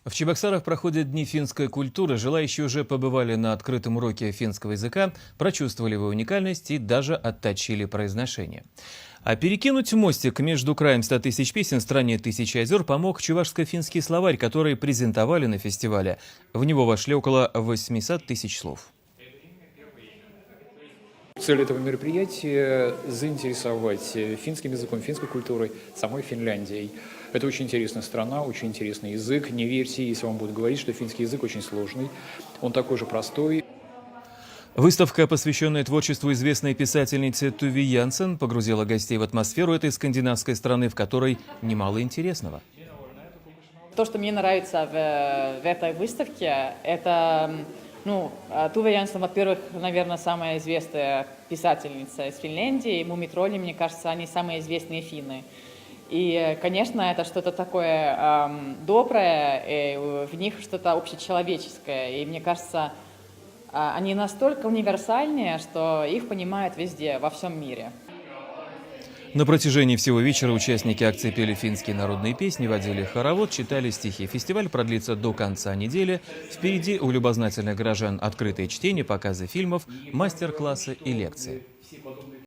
В Чебоксарах проходят Дни финской культуры. Желающие уже побывали на открытом уроке финского языка, прочувствовали его уникальность и даже отточили произношение. А перекинуть мостик между краем 100 тысяч песен в стране тысячи озер помог чувашско-финский словарь, который презентовали на фестивале. В него вошли около 800 тысяч слов. Цель этого мероприятия – заинтересовать финским языком, финской культурой, самой Финляндией. Это очень интересная страна, очень интересный язык. Не верьте, если вам будут говорить, что финский язык очень сложный. Он такой же простой. Выставка, посвященная творчеству известной писательницы Туви Янсен, погрузила гостей в атмосферу этой скандинавской страны, в которой немало интересного. То, что мне нравится в этой выставке, это Туве Янсен, во-первых, наверное, самая известная писательница из Финляндии. Мумий-тролли, мне кажется, они самые известные финны. И, конечно, это что-то такое доброе, и в них что-то общечеловеческое. И мне кажется, они настолько универсальные, что их понимают везде, во всем мире. На протяжении всего вечера участники акции пели финские народные песни, водили хоровод, читали стихи. Фестиваль продлится до конца недели. Впереди у любознательных горожан открытые чтения, показы фильмов, мастер-классы и лекции.